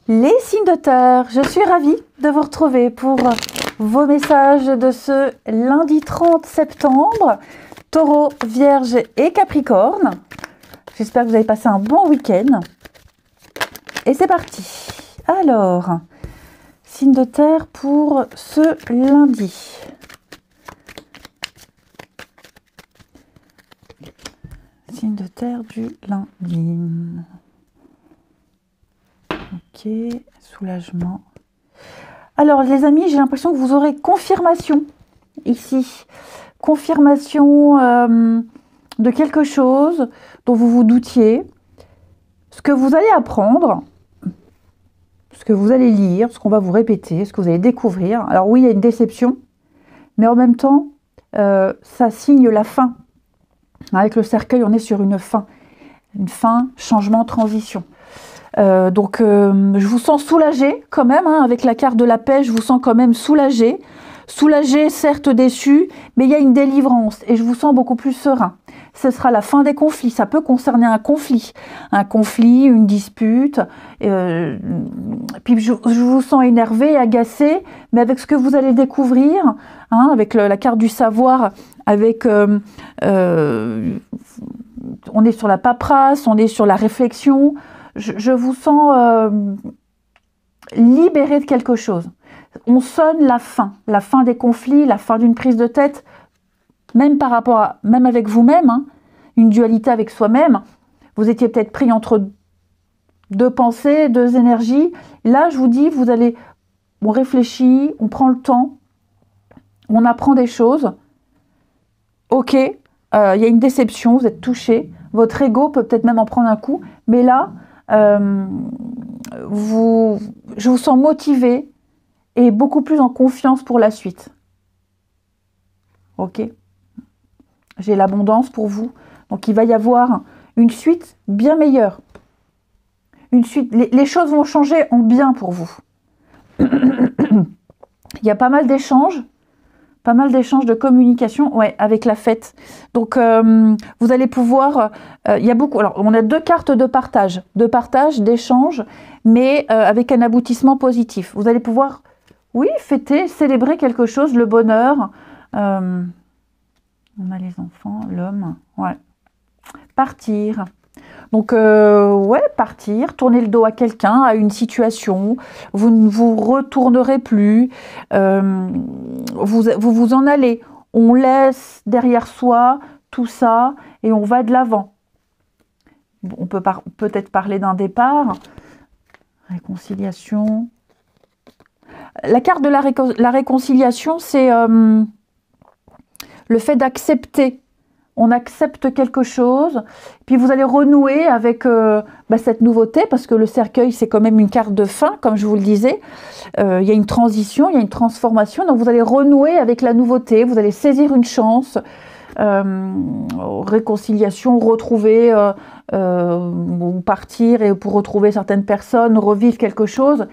Les signes de terre, je suis ravie de vous retrouver pour vos messages de ce lundi 30 septembre. Taureau, Vierge et Capricorne. J'espère que vous avez passé un bon week-end. Et c'est parti. Alors, signe de terre pour ce lundi. Signe de terre du lundi. Ok, soulagement. Alors les amis, j'ai l'impression que vous aurez confirmation ici. Confirmation de quelque chose dont vous vous doutiez. Ce que vous allez apprendre, ce que vous allez lire, ce qu'on va vous répéter, ce que vous allez découvrir. Alors oui, il y a une déception, mais en même temps, ça signe la fin. Avec le cercueil, on est sur une fin, changement, transition. Donc je vous sens soulagé quand même, hein, avec la carte de la paix, je vous sens quand même soulagé. Soulagé, certes déçu, mais il y a une délivrance et je vous sens beaucoup plus serein. Ce sera la fin des conflits, ça peut concerner un conflit, une dispute. Puis je vous sens énervé, agacé, mais avec ce que vous allez découvrir, hein, avec la carte du savoir, avec on est sur la paperasse, on est sur la réflexion. Je vous sens libéré de quelque chose. On sonne la fin des conflits, la fin d'une prise de tête, même par rapport à, même avec vous-même, hein, une dualité avec soi-même. Vous étiez peut-être pris entre deux pensées, deux énergies. Là, je vous dis, on réfléchit, on prend le temps, on apprend des choses. Ok, il y a une déception, vous êtes touché, votre ego peut peut-être même en prendre un coup, mais là, je vous sens motivé et beaucoup plus en confiance pour la suite. Ok, j'ai l'abondance pour vous, donc il va y avoir une suite bien meilleure. Une suite, les choses vont changer en bien pour vous. Il y a pas mal d'échanges de communication, ouais, avec la fête. Donc vous allez pouvoir, il y a beaucoup. Alors on a deux cartes de partage, d'échange, mais avec un aboutissement positif. Vous allez pouvoir, oui, fêter, célébrer quelque chose, le bonheur. On a les enfants, l'homme, ouais. Partir. Donc, ouais, partir, tourner le dos à quelqu'un, à une situation, vous ne vous retournerez plus, vous en allez, on laisse derrière soi tout ça et on va de l'avant. On peut peut-être parler d'un départ, réconciliation. La carte de la réconciliation, c'est le fait d'accepter. On accepte quelque chose, puis vous allez renouer avec cette nouveauté, parce que le cercueil, c'est quand même une carte de fin, comme je vous le disais. Il y a une transition, il y a une transformation, donc vous allez renouer avec la nouveauté, vous allez saisir une chance, réconciliation, retrouver, ou partir et pour retrouver certaines personnes, revivre quelque chose.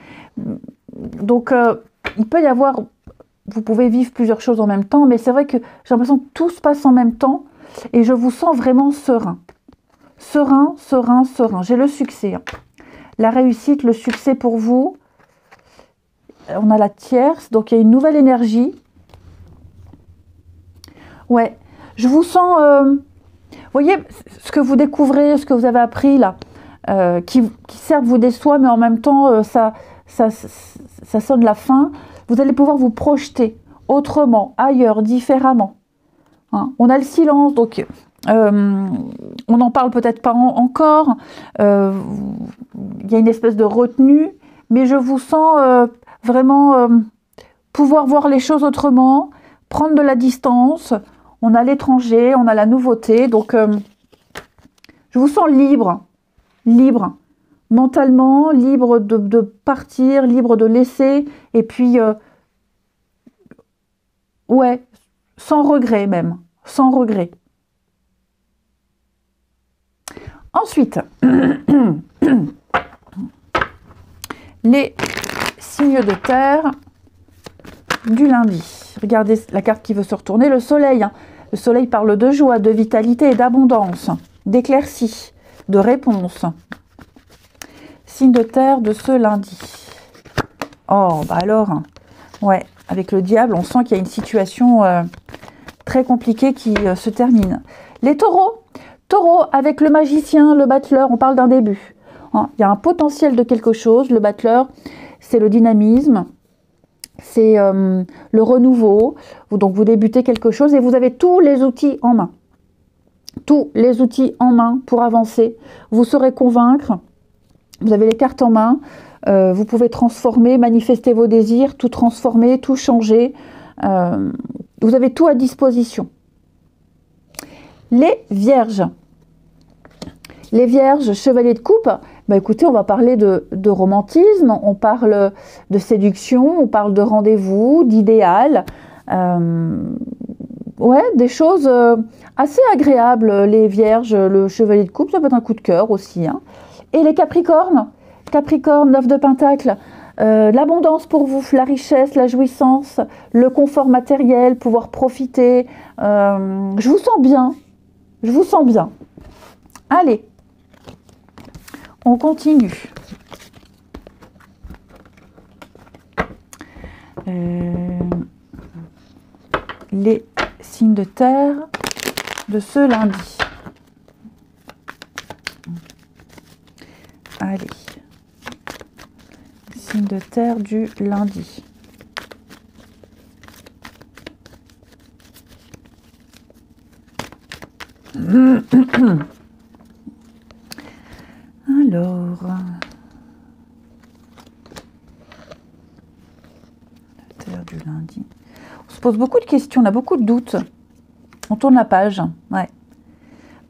Donc, il peut y avoir, vous pouvez vivre plusieurs choses en même temps, mais c'est vrai que j'ai l'impression que tout se passe en même temps, et je vous sens vraiment serein. Serein. J'ai le succès. La réussite, le succès pour vous. On a la tierce, donc il y a une nouvelle énergie. Ouais, je vous sens... vous voyez, ce que vous découvrez, ce que vous avez appris là, qui certes vous déçoit, mais en même temps, ça sonne la fin. Vous allez pouvoir vous projeter autrement, ailleurs, différemment. Hein, on a le silence, donc on n'en parle peut-être pas encore. Il y a une espèce de retenue, mais je vous sens vraiment pouvoir voir les choses autrement, prendre de la distance. On a l'étranger, on a la nouveauté, donc je vous sens libre, mentalement, libre de partir, libre de laisser, et puis ouais, sans regret même, sans regret. Ensuite, les signes de terre du lundi. Regardez la carte qui veut se retourner, le soleil. Hein. Le soleil parle de joie, de vitalité et d'abondance, d'éclaircie, de réponse. signes de terre de ce lundi. Oh, bah alors, ouais, avec le diable, on sent qu'il y a une situation très compliquée qui se termine. Les taureaux, taureau avec le magicien, le battleur, on parle d'un début. Hein, il y a un potentiel de quelque chose. Le battleur, c'est le dynamisme, c'est le renouveau. Donc vous débutez quelque chose et vous avez tous les outils en main. Tous les outils en main pour avancer. Vous saurez convaincre. Vous avez les cartes en main. Vous pouvez transformer, manifester vos désirs, tout transformer, tout changer. Vous avez tout à disposition. Les vierges. Les vierges, chevaliers de coupe, bah écoutez, on va parler de romantisme, on parle de séduction, on parle de rendez-vous, d'idéal. Ouais, des choses assez agréables, les vierges, le chevalier de coupe, ça peut être un coup de cœur aussi. Hein. Et les capricornes, Capricorne, 9 de pentacle, l'abondance pour vous, la richesse, la jouissance, le confort matériel, pouvoir profiter. Je vous sens bien, je vous sens bien. Allez, on continue. Les signes de terre de ce lundi. Allez, signes de terre du lundi. Alors, terre du lundi. On se pose beaucoup de questions, on a beaucoup de doutes. On tourne la page, ouais.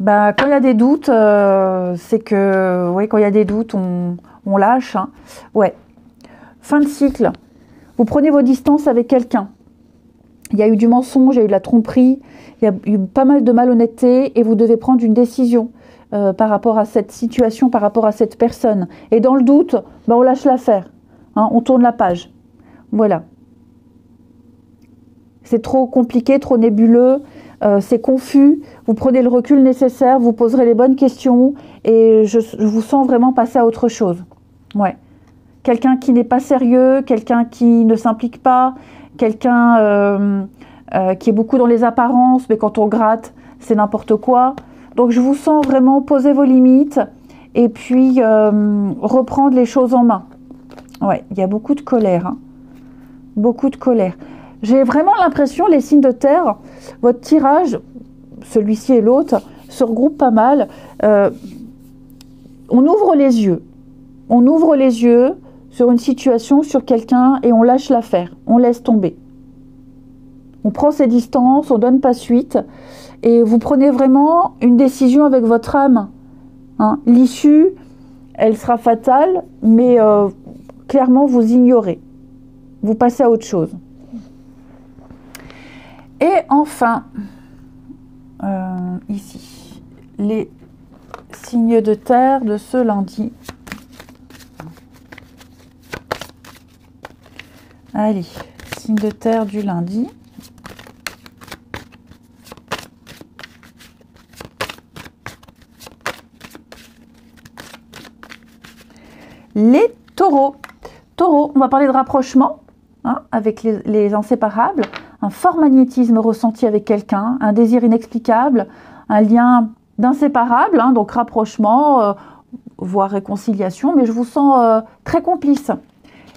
Bah, quand il y a des doutes, c'est que, ouais, quand il y a des doutes, on lâche. Hein. Ouais. Fin de cycle. Vous prenez vos distances avec quelqu'un. Il y a eu du mensonge, il y a eu de la tromperie, il y a eu pas mal de malhonnêteté et vous devez prendre une décision par rapport à cette situation, par rapport à cette personne. Et dans le doute, bah, on lâche l'affaire. Hein, on tourne la page. Voilà. C'est trop compliqué, trop nébuleux, c'est confus. Vous prenez le recul nécessaire, vous poserez les bonnes questions et je vous sens vraiment passer à autre chose. Ouais. Quelqu'un qui n'est pas sérieux, quelqu'un qui ne s'implique pas, quelqu'un qui est beaucoup dans les apparences, mais quand on gratte, c'est n'importe quoi. Donc je vous sens vraiment poser vos limites et puis reprendre les choses en main. Ouais, il y a beaucoup de colère. Hein. Beaucoup de colère. J'ai vraiment l'impression, les signes de terre, votre tirage, celui-ci et l'autre, se regroupent pas mal. On ouvre les yeux. On ouvre les yeux sur une situation, sur quelqu'un, et on lâche l'affaire. On laisse tomber. On prend ses distances, on ne donne pas suite, et vous prenez vraiment une décision avec votre âme. Hein. L'issue, elle sera fatale, mais clairement, vous ignorez. Vous passez à autre chose. Et enfin, ici, les signes de terre de ce lundi. Allez, signes de terre du lundi. Les taureaux. Taureaux, on va parler de rapprochement hein, avec les inséparables. Un fort magnétisme ressenti avec quelqu'un, un désir inexplicable, un lien d'inséparable, hein, donc rapprochement, voire réconciliation, mais je vous sens très complice.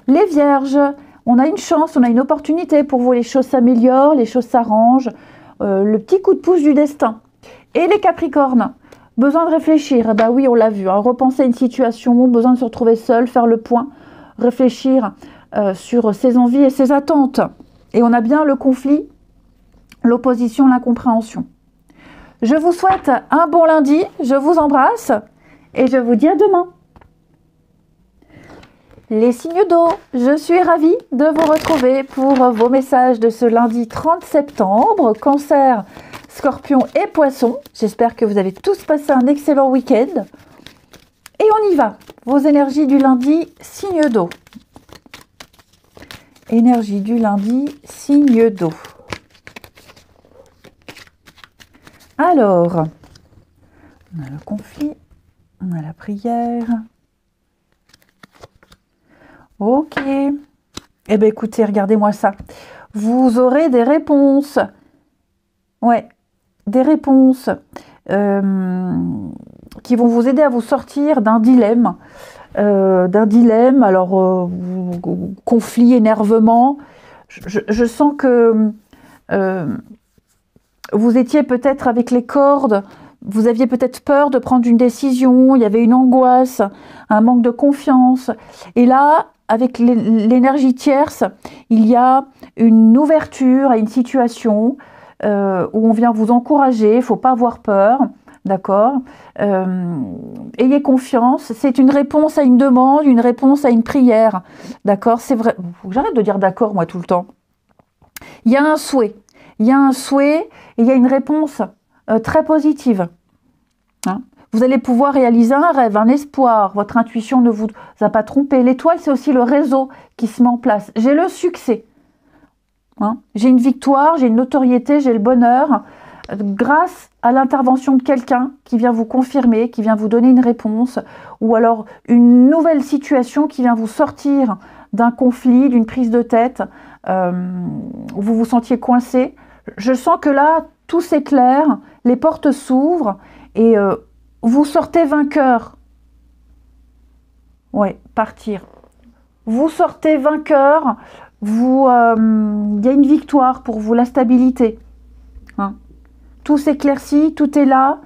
Les vierges, on a une chance, on a une opportunité pour vous, les choses s'améliorent, les choses s'arrangent, le petit coup de pouce du destin. Et les capricornes, besoin de réfléchir, eh ben oui, on l'a vu, hein, repenser une situation, besoin de se retrouver seul, faire le point, réfléchir sur ses envies et ses attentes. Et on a bien le conflit, l'opposition, l'incompréhension. Je vous souhaite un bon lundi, je vous embrasse et je vous dis à demain. Les signes d'eau, je suis ravie de vous retrouver pour vos messages de ce lundi 30 septembre. Cancer, Scorpion et Poisson. J'espère que vous avez tous passé un excellent week-end. Et on y va. Vos énergies du lundi, signe d'eau. Énergie du lundi, signe d'eau. Alors, on a le conflit, on a la prière. Ok. Eh bien, écoutez, regardez-moi ça. Vous aurez des réponses. Ouais, des réponses qui vont vous aider à vous sortir d'un dilemme. Alors, conflit, énervement. Je sens que vous étiez peut-être avec les cordes, vous aviez peut-être peur de prendre une décision, il y avait une angoisse, un manque de confiance. Et là, avec l'énergie tierce, il y a une ouverture à une situation où on vient vous encourager, il ne faut pas avoir peur, d'accord. Ayez confiance, c'est une réponse à une demande, une réponse à une prière, d'accord. C'est vrai, j'arrête de dire d'accord moi tout le temps. Il y a un souhait, il y a un souhait et il y a une réponse très positive. Hein, vous allez pouvoir réaliser un rêve, un espoir, votre intuition ne vous a pas trompé. L'étoile, c'est aussi le réseau qui se met en place. J'ai le succès. Hein, j'ai une victoire, j'ai une notoriété, j'ai le bonheur, grâce à l'intervention de quelqu'un qui vient vous confirmer, qui vient vous donner une réponse, ou alors une nouvelle situation qui vient vous sortir d'un conflit, d'une prise de tête, où vous vous sentiez coincé. Je sens que là, tout s'éclaire, les portes s'ouvrent, et vous sortez vainqueur. Ouais, partir. Vous sortez vainqueur, il y a une victoire pour vous, la stabilité. Hein. Tout s'éclaircit, tout est là,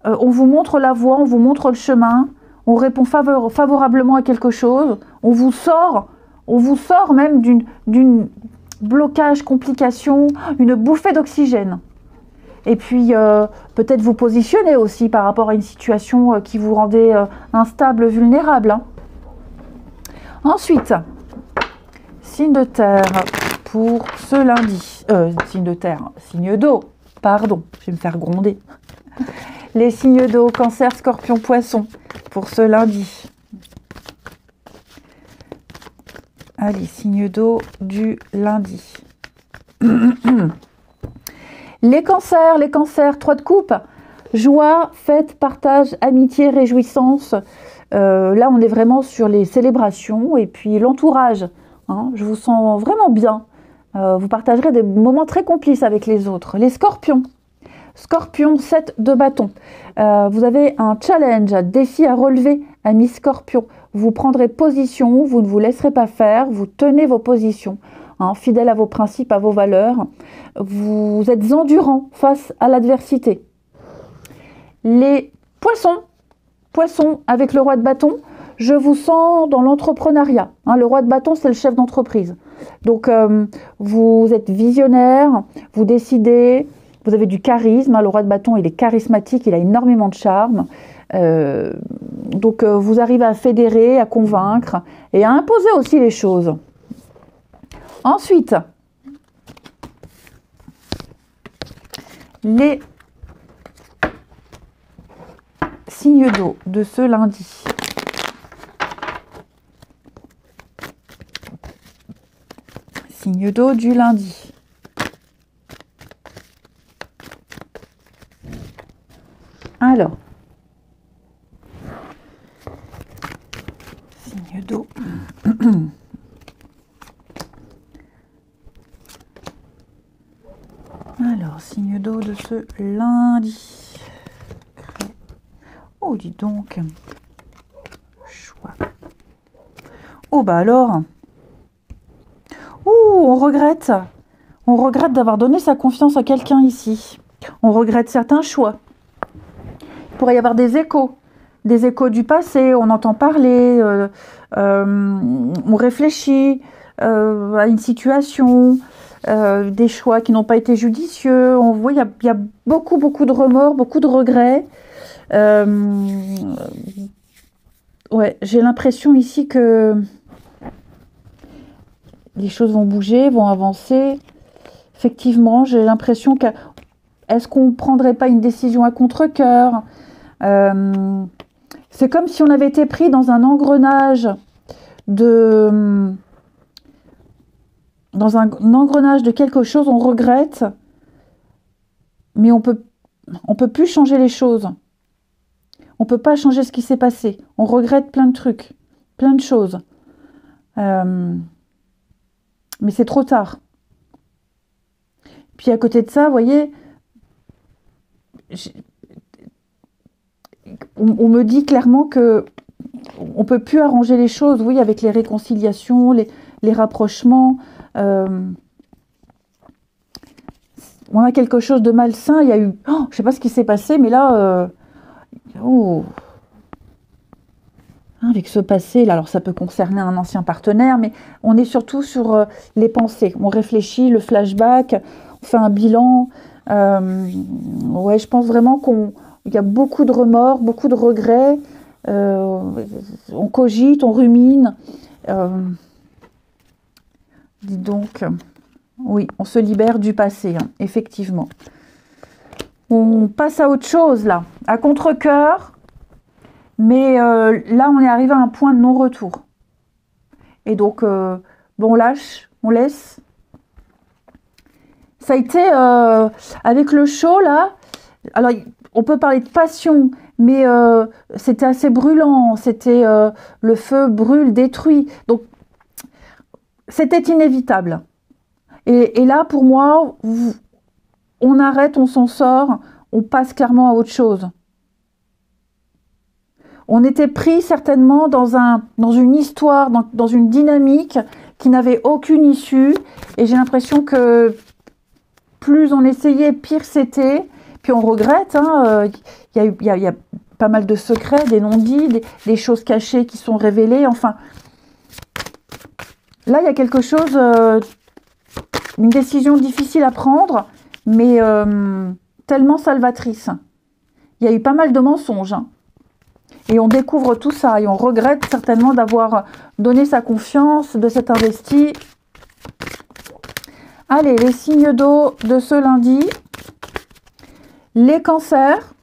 on vous montre la voie, on vous montre le chemin, on répond favorablement à quelque chose, on vous sort même d'une blocage, complication, une bouffée d'oxygène. Et puis, peut-être vous positionner aussi par rapport à une situation qui vous rendait instable, vulnérable. Hein. Ensuite, signe de terre pour ce lundi. Signe de terre, signe d'eau, pardon, je vais me faire gronder. Les signes d'eau, Cancer, Scorpion, Poisson, pour ce lundi. Allez, signe d'eau du lundi. Les cancers, 3 de coupe, joie, fête, partage, amitié, réjouissance. Là, on est vraiment sur les célébrations et puis l'entourage. Hein, je vous sens vraiment bien. Vous partagerez des moments très complices avec les autres. Les scorpions, 7 de bâton. Vous avez un challenge, un défi à relever, ami scorpion. Vous prendrez position, vous ne vous laisserez pas faire, vous tenez vos positions. Hein, fidèle à vos principes, à vos valeurs. Vous êtes endurant face à l'adversité. Les poissons avec le roi de bâton, je vous sens dans l'entrepreneuriat. Hein, le roi de bâton, c'est le chef d'entreprise. Donc, vous êtes visionnaire, vous décidez, vous avez du charisme. Hein, le roi de bâton, il est charismatique, il a énormément de charme. Donc, vous arrivez à fédérer, à convaincre et à imposer aussi les choses. Ensuite, les signes d'eau de ce lundi. Signe d'eau du lundi. Alors, signe d'eau. Alors, signe d'eau de ce lundi. Oh, dis donc. Choix. Oh, bah alors. Ouh, on regrette. On regrette d'avoir donné sa confiance à quelqu'un ici. On regrette certains choix. Il pourrait y avoir des échos du passé. On entend parler. On réfléchit à une situation. Des choix qui n'ont pas été judicieux. On voit, il y a beaucoup de remords, beaucoup de regrets. Ouais, j'ai l'impression ici que les choses vont bouger, vont avancer. Effectivement, j'ai l'impression que est-ce qu'on ne prendrait pas une décision à contre-cœur? C'est comme si on avait été pris dans un engrenage de quelque chose, on regrette, mais on peut plus changer les choses. On peut pas changer ce qui s'est passé. On regrette plein de trucs, plein de choses. Mais c'est trop tard. Puis à côté de ça, vous voyez, on me dit clairement que on peut plus arranger les choses, oui, avec les réconciliations, les rapprochements. On a quelque chose de malsain. Il y a eu, je ne sais pas ce qui s'est passé, mais là, avec ce passé, là, alors ça peut concerner un ancien partenaire, mais on est surtout sur les pensées. On réfléchit, le flashback, on fait un bilan. Ouais, je pense vraiment qu'il y a beaucoup de remords, beaucoup de regrets. On cogite, on rumine. Dis donc, oui, on se libère du passé, hein, effectivement. On passe à autre chose, là, à contre-cœur. Mais là, on est arrivé à un point de non-retour. Et donc, bon, on lâche, on laisse. Ça a été, avec le chaud, là, alors on peut parler de passion, mais c'était assez brûlant, c'était le feu brûle, détruit. Donc, c'était inévitable. Et là, pour moi, on arrête, on s'en sort, on passe clairement à autre chose. On était pris certainement dans une histoire, dans une dynamique qui n'avait aucune issue. Et j'ai l'impression que plus on essayait, pire c'était. Puis on regrette. Il y a pas mal de secrets, des non-dits, des choses cachées qui sont révélées. Enfin, là, il y a quelque chose, une décision difficile à prendre, mais tellement salvatrice. Il y a eu pas mal de mensonges, hein. Et on découvre tout ça et on regrette certainement d'avoir donné sa confiance, de s'être investi. Allez, les signes d'eau de ce lundi. Les cancers.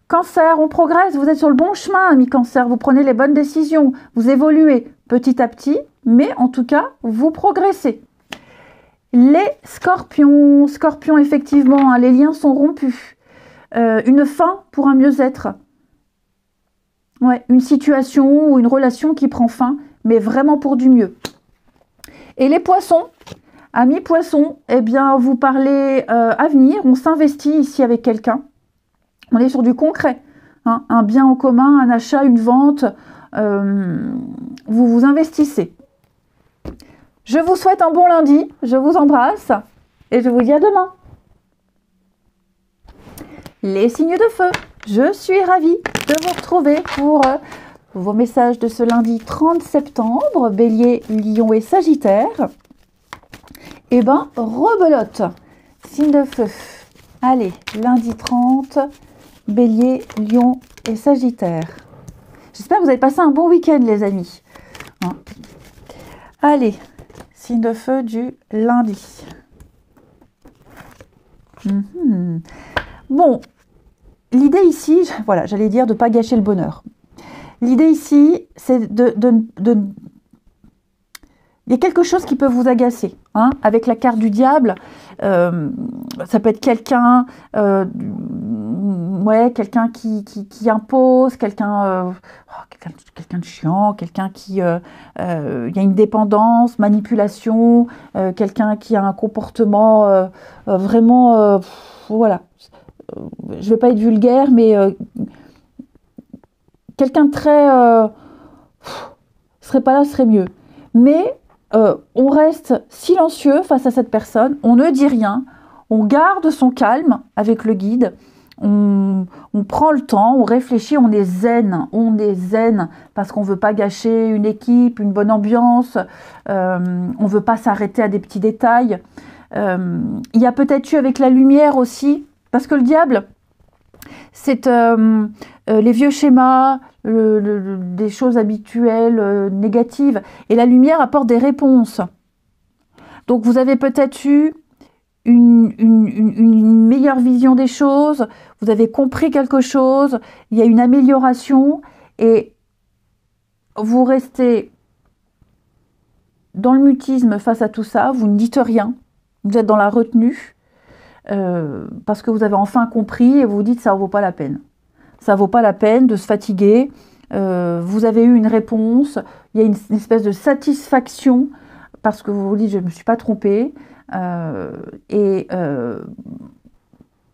Cancer, on progresse, vous êtes sur le bon chemin, amis cancer. Vous prenez les bonnes décisions, vous évoluez petit à petit, mais en tout cas, vous progressez. Les scorpions. Scorpions, effectivement, hein, les liens sont rompus. Une fin pour un mieux-être. Ouais, une situation ou une relation qui prend fin, mais vraiment pour du mieux. Et les poissons, amis poissons, eh bien, vous parlez avenir, on s'investit ici avec quelqu'un. On est sur du concret, hein, un bien en commun, un achat, une vente, vous vous investissez. Je vous souhaite un bon lundi, je vous embrasse et je vous dis à demain. Les signes de feu. Je suis ravie de vous retrouver pour vos messages de ce lundi 30 septembre, Bélier, Lion et Sagittaire. Eh ben, rebelote, signe de feu. Allez, lundi 30, Bélier, Lion et Sagittaire. J'espère que vous avez passé un bon week-end, les amis. Hein. Allez, signe de feu du lundi. Bon. L'idée ici, voilà, j'allais dire de ne pas gâcher le bonheur. L'idée ici, c'est il y a quelque chose qui peut vous agacer. Hein, avec la carte du diable, ça peut être quelqu'un quelqu'un qui impose, quelqu'un de chiant, quelqu'un qui... il y a une dépendance, manipulation, quelqu'un qui a un comportement vraiment... voilà. Je ne vais pas être vulgaire, mais quelqu'un de très... serait pas là, serait mieux. Mais on reste silencieux face à cette personne, on ne dit rien, on garde son calme avec le guide, on prend le temps, on réfléchit, on est zen parce qu'on ne veut pas gâcher une équipe, une bonne ambiance, on ne veut pas s'arrêter à des petits détails. Il y a peut-être eu avec la lumière aussi, parce que le diable, c'est les vieux schémas, des choses habituelles, négatives. Et la lumière apporte des réponses. Donc vous avez peut-être eu une meilleure vision des choses, vous avez compris quelque chose, il y a une amélioration et vous restez dans le mutisme face à tout ça, vous ne dites rien, vous êtes dans la retenue. Parce que vous avez enfin compris et vous vous dites ça ne vaut pas la peine. Ça ne vaut pas la peine de se fatiguer, vous avez eu une réponse, il y a une espèce de satisfaction parce que vous vous dites je ne me suis pas trompée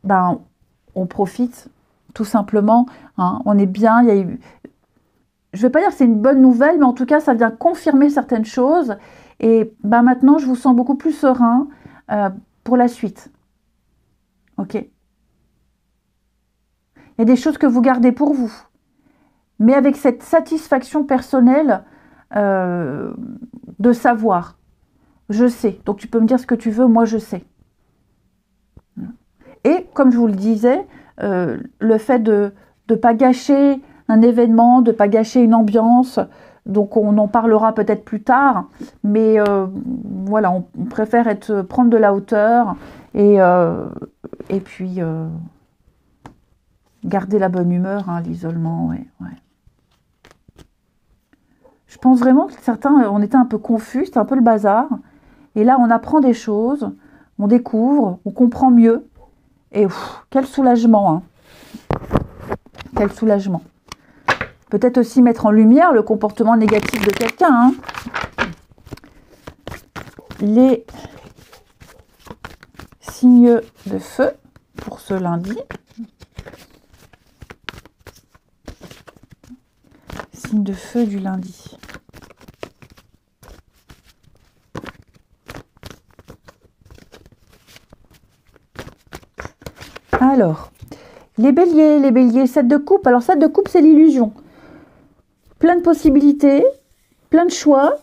ben, on profite tout simplement, hein, on est bien, il y a eu, je ne vais pas dire que c'est une bonne nouvelle, mais en tout cas ça vient confirmer certaines choses et ben, maintenant je vous sens beaucoup plus serein pour la suite. Ok. Il y a des choses que vous gardez pour vous, mais avec cette satisfaction personnelle de savoir. Je sais. Donc tu peux me dire ce que tu veux, moi je sais. Et comme je vous le disais, le fait de ne pas gâcher un événement, de ne pas gâcher une ambiance, donc on en parlera peut-être plus tard, mais voilà, on préfère prendre de la hauteur et puis garder la bonne humeur, hein, l'isolement, ouais. Je pense vraiment que certains, on était un peu confus, c'était un peu le bazar. Et là, on apprend des choses, on découvre, on comprend mieux. Et quel soulagement, hein. Quel soulagement. Peut-être aussi mettre en lumière le comportement négatif de quelqu'un, hein. Les signes de feu pour ce lundi. Signe de feu du lundi. Alors, les béliers, 7 de coupe. Alors, 7 de coupe, c'est l'illusion. Plein de possibilités, plein de choix.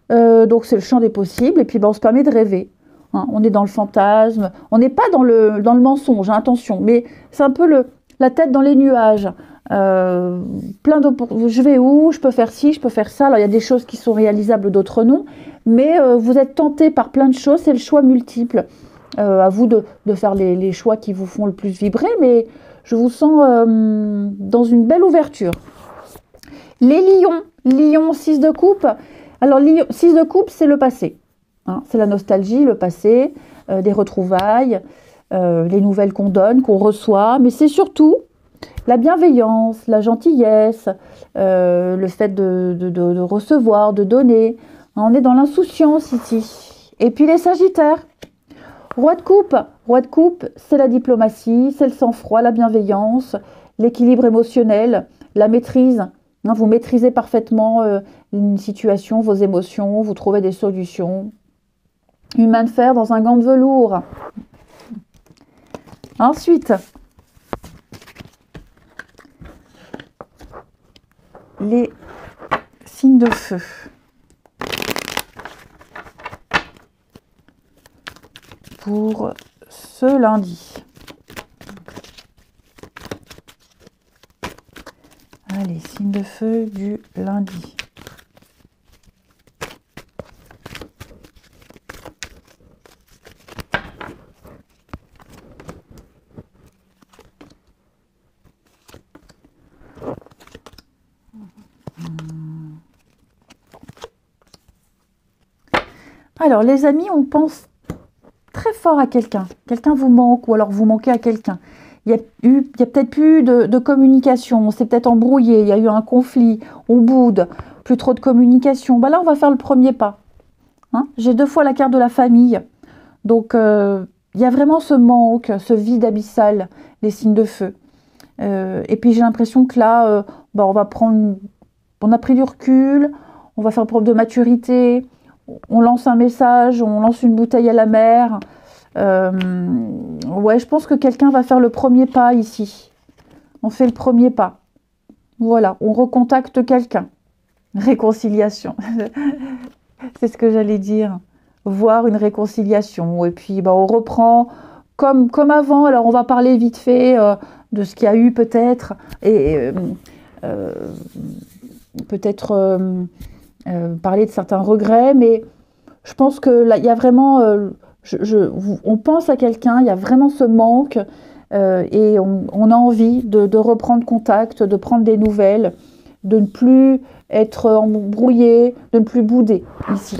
Donc, c'est le champ des possibles. Et puis, on se permet de rêver. Hein, on est dans le fantasme. On n'est pas dans le mensonge, hein, attention. Mais c'est un peu la tête dans les nuages. Je vais où? Je peux faire ci, je peux faire ça. Alors, il y a des choses qui sont réalisables, d'autres non. Mais vous êtes tenté par plein de choses. C'est le choix multiple. À vous de faire les choix qui vous font le plus vibrer, mais je vous sens dans une belle ouverture. Les lions, 6 de coupe. Alors, 6 de coupe, c'est le passé. Hein, c'est la nostalgie, le passé, des retrouvailles, les nouvelles qu'on donne, qu'on reçoit, mais c'est surtout la bienveillance, la gentillesse, le fait de recevoir, de donner. Hein, on est dans l'insouciance ici. Et puis les sagittaires. Roi de coupe, c'est la diplomatie, c'est le sang-froid, la bienveillance, l'équilibre émotionnel, la maîtrise. Hein, vous maîtrisez parfaitement une situation, vos émotions, vous trouvez des solutions. Une main de fer dans un gant de velours. Ensuite, les signes de feu. Pour ce lundi. Allez, signe de feu du lundi. Alors, les amis, on pense très fort à quelqu'un. Quelqu'un vous manque ou alors vous manquez à quelqu'un. Il y a peut-être plus de communication, on s'est peut-être embrouillé, il y a eu un conflit, on boude, plus trop de communication. Là, on va faire le premier pas. Hein, j'ai 2 fois la carte de la famille. Donc, il y a vraiment ce manque, ce vide abyssal, les signes de feu. Et puis, j'ai l'impression que là, on a pris du recul, on va faire preuve de maturité, on lance un message, on lance une bouteille à la mer. Ouais, je pense que quelqu'un va faire le premier pas ici. On fait le premier pas. Voilà, on recontacte quelqu'un. Réconciliation. C'est ce que j'allais dire. Voir une réconciliation. Et puis, on reprend comme avant. Alors, on va parler vite fait de ce qu'il y a eu peut-être. Et peut-être parler de certains regrets. Mais je pense que là, il y a vraiment... on pense à quelqu'un, il y a vraiment ce manque et on a envie de reprendre contact, de prendre des nouvelles, de ne plus être embrouillé, de ne plus bouder ici.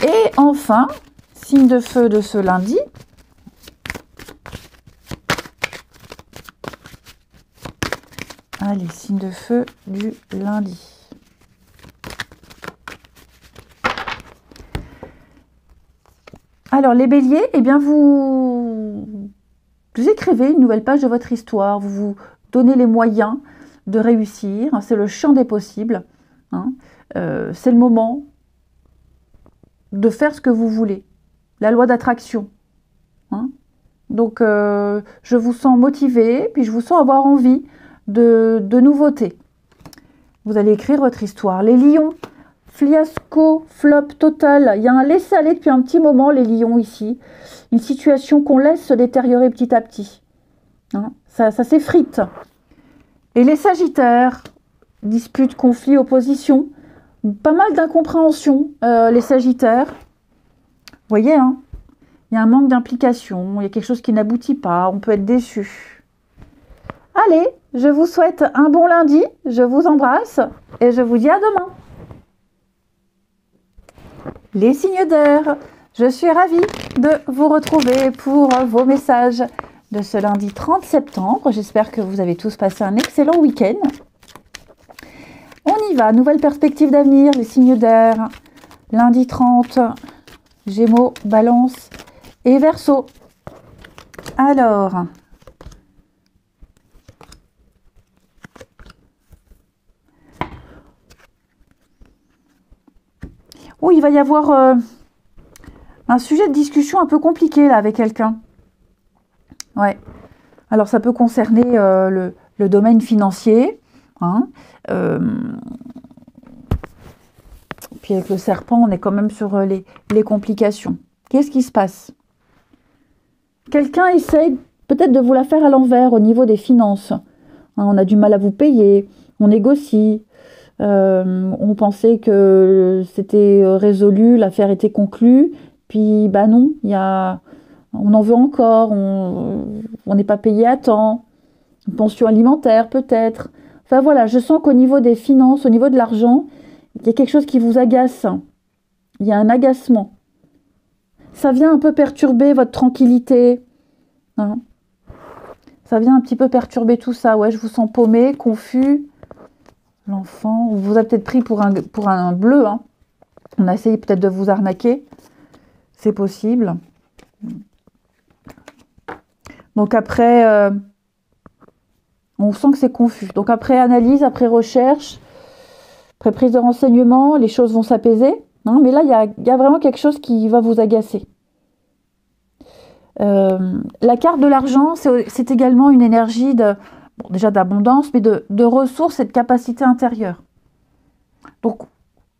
Et enfin, signe de feu de ce lundi. Allez, signe de feu du lundi. Alors, les béliers, eh bien, vous écrivez une nouvelle page de votre histoire. Vous vous donnez les moyens de réussir. C'est le champ des possibles. Hein. C'est le moment de faire ce que vous voulez. La loi d'attraction. Hein. Donc, je vous sens motivé, puis je vous sens avoir envie de nouveautés. Vous allez écrire votre histoire. Les lions, fiasco, flop total. Il y a un laisser-aller depuis un petit moment, les lions, ici. Une situation qu'on laisse se détériorer petit à petit. Hein, ça s'effrite. Et les sagittaires, disputes, conflits, oppositions. Pas mal d'incompréhension, les sagittaires. Vous voyez, hein, il y a un manque d'implication, il y a quelque chose qui n'aboutit pas, on peut être déçu. Allez, je vous souhaite un bon lundi, je vous embrasse et je vous dis à demain. Les signes d'air, je suis ravie de vous retrouver pour vos messages de ce lundi 30 septembre. J'espère que vous avez tous passé un excellent week-end. On y va, nouvelle perspective d'avenir, les signes d'air. Lundi 30, Gémeaux, Balance et Verseau. Alors, oh, il va y avoir un sujet de discussion un peu compliqué là avec quelqu'un. Ouais. Alors ça peut concerner le domaine financier. Hein. Puis avec le serpent, on est quand même sur les complications. Qu'est-ce qui se passe? Quelqu'un essaye peut-être de vous la faire à l'envers au niveau des finances. Hein, on a du mal à vous payer, on négocie. On pensait que c'était résolu, l'affaire était conclue. Puis bah non, on en veut encore, on n'est pas payé à temps. Une pension alimentaire peut-être. Enfin voilà, je sens qu'au niveau des finances, au niveau de l'argent, il y a quelque chose qui vous agace. Il y a un agacement. Ça vient un peu perturber votre tranquillité. Hein. Ça vient un petit peu perturber tout ça. Ouais, je vous sens paumé, confus. L'enfant, on vous a peut-être pris pour un bleu. Hein. On a essayé peut-être de vous arnaquer. C'est possible. Donc après, on sent que c'est confus. Donc après analyse, après recherche, après prise de renseignements, les choses vont s'apaiser. Hein, mais là, il y a vraiment quelque chose qui va vous agacer. La carte de l'argent, c'est également une énergie déjà d'abondance, mais de ressources et de capacité intérieure. Donc,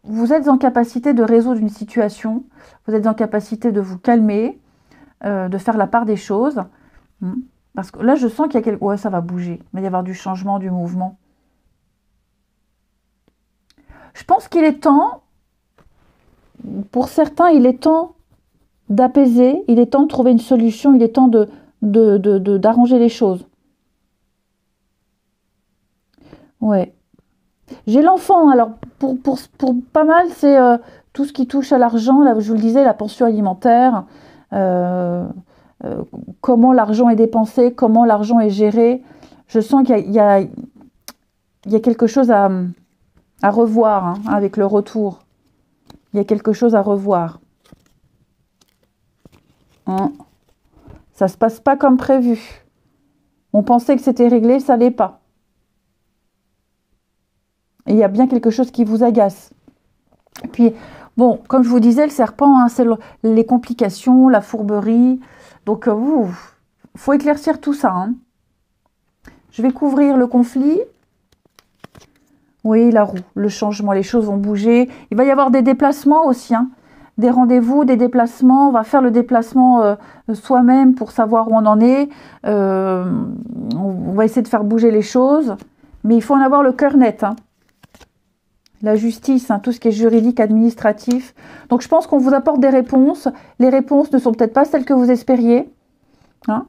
vous êtes en capacité de résoudre une situation, vous êtes en capacité de vous calmer, de faire la part des choses. Parce que là, je sens qu'il y a ouais, ça va bouger. Il va y avoir du changement, du mouvement. Je pense qu'il est temps, pour certains, il est temps d'apaiser, il est temps de trouver une solution, il est temps d'arranger les choses. Ouais. J'ai l'enfant, alors pour pas mal, c'est tout ce qui touche à l'argent, là je vous le disais, la pension alimentaire, comment l'argent est dépensé, comment l'argent est géré. Je sens qu'il y a quelque chose à revoir hein, avec le retour. Il y a quelque chose à revoir. Hein. Ça se passe pas comme prévu. On pensait que c'était réglé, ça l'est pas. Et il y a bien quelque chose qui vous agace. Et puis, bon, comme je vous disais, le serpent, hein, c'est les complications, la fourberie. Donc, faut éclaircir tout ça. Hein. Je vais couvrir le conflit. Oui, la roue, le changement, les choses vont bouger. Il va y avoir des déplacements aussi. Hein. Des rendez-vous, des déplacements. On va faire le déplacement soi-même pour savoir où on en est. On va essayer de faire bouger les choses. Mais il faut en avoir le cœur net. Hein. La justice, hein, tout ce qui est juridique, administratif. Donc je pense qu'on vous apporte des réponses. Les réponses ne sont peut-être pas celles que vous espériez. Hein,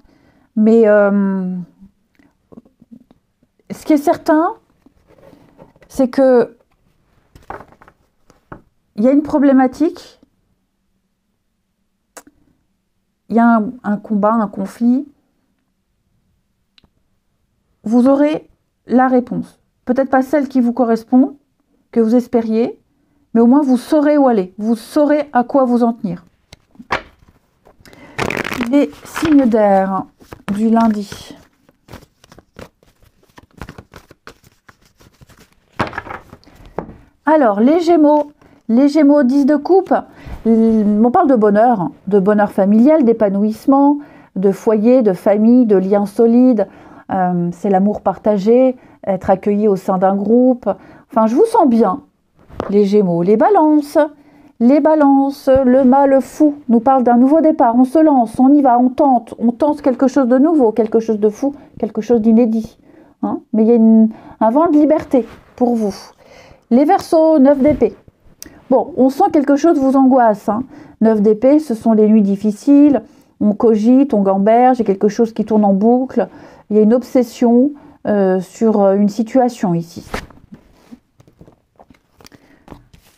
mais ce qui est certain, c'est que il y a une problématique, il y a un combat, un conflit. Vous aurez la réponse. Peut-être pas celle qui vous correspond, que vous espériez, mais au moins vous saurez où aller. Vous saurez à quoi vous en tenir. Les signes d'air du lundi. Alors, les Gémeaux, 10 de coupe, on parle de bonheur familial, d'épanouissement, de foyer, de famille, de liens solides. C'est l'amour partagé, être accueilli au sein d'un groupe. Enfin, je vous sens bien, les Gémeaux. Les balances, le mâle fou nous parle d'un nouveau départ. On se lance, on y va, on tente quelque chose de nouveau, quelque chose de fou, quelque chose d'inédit. Hein, mais il y a un vent de liberté pour vous. Les Verseaux, 9 d'épée. Bon, on sent quelque chose vous angoisse. 9 d'épée, ce sont les nuits difficiles. On cogite, on gamberge, il y a quelque chose qui tourne en boucle. Il y a une obsession sur une situation ici.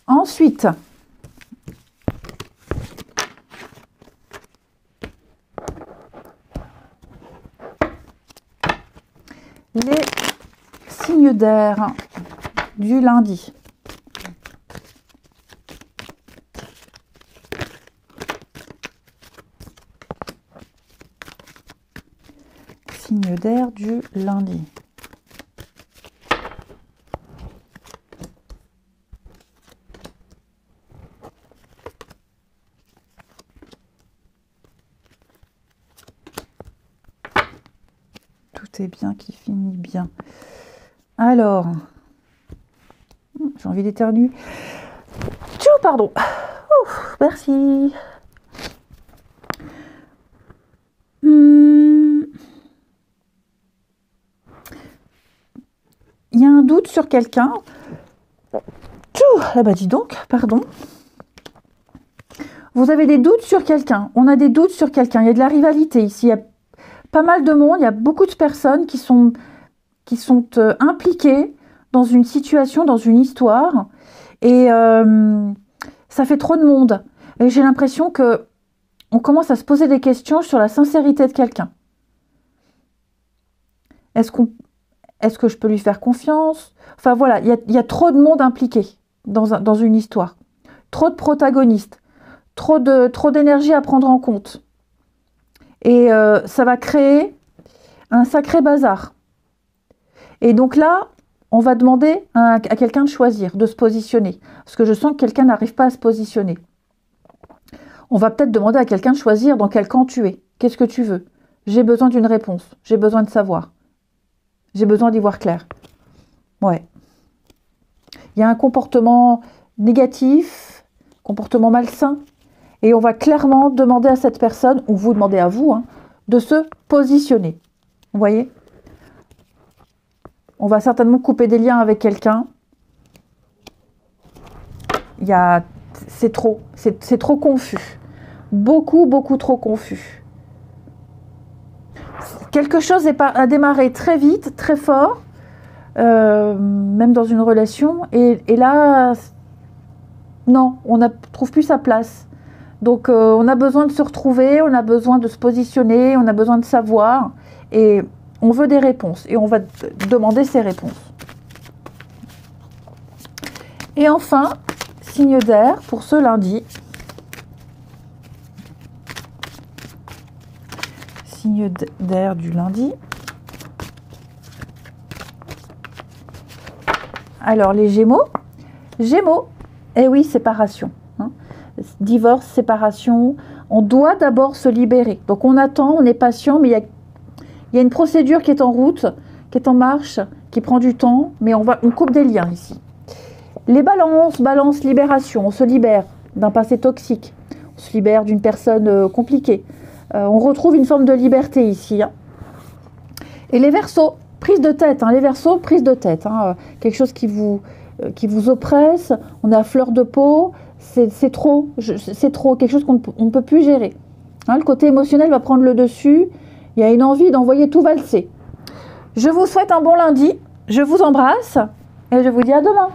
Ensuite, les signes d'air du lundi. Signe d'air du lundi. Tout est bien qui finit bien. Alors, j'ai envie d'éternuer. Pardon. Ouf, merci. Il y a un doute sur quelqu'un. Ah bah dis donc, pardon. Vous avez des doutes sur quelqu'un. On a des doutes sur quelqu'un. Il y a de la rivalité ici. Il y a pas mal de monde. Il y a beaucoup de personnes qui sont impliquées dans une situation, dans une histoire. Et ça fait trop de monde. Et j'ai l'impression que on commence à se poser des questions sur la sincérité de quelqu'un. Est-ce que je peux lui faire confiance? Enfin voilà, il y a trop de monde impliqué dans une histoire. Trop de protagonistes. Trop d'énergie à prendre en compte. Et ça va créer un sacré bazar. Et donc là, on va demander à quelqu'un de choisir, de se positionner. Parce que je sens que quelqu'un n'arrive pas à se positionner. On va peut-être demander à quelqu'un de choisir dans quel camp tu es. Qu'est-ce que tu veux? J'ai besoin d'une réponse. J'ai besoin de savoir. J'ai besoin d'y voir clair. Ouais. Il y a un comportement négatif, comportement malsain. Et on va clairement demander à cette personne, ou vous demandez à vous, de se positionner. Vous voyez? On va certainement couper des liens avec quelqu'un. C'est trop confus. Beaucoup trop confus. Quelque chose a démarré très vite, très fort, même dans une relation. Et là, non, on ne trouve plus sa place. Donc, on a besoin de se retrouver, on a besoin de se positionner, on a besoin de savoir. Et on veut des réponses. Et on va demander ces réponses. Et enfin, signe d'air pour ce lundi. Signe d'air du lundi. Alors, les Gémeaux. Gémeaux, eh oui, séparation. Divorce, séparation. On doit d'abord se libérer. Donc, on attend, on est patient, mais il y a une procédure qui est en route, qui est en marche, qui prend du temps, mais on coupe des liens ici. Les balance, libération. On se libère d'un passé toxique. On se libère d'une personne compliquée. On retrouve une forme de liberté ici. Et les Verseaux, prise de tête. Les Verseaux, prise de tête. Quelque chose qui vous oppresse. On est à fleur de peau. C'est trop. C'est trop. Quelque chose qu'on ne peut plus gérer. Le côté émotionnel va prendre le dessus. Il y a une envie d'envoyer tout valser. Je vous souhaite un bon lundi. Je vous embrasse. Et je vous dis à demain.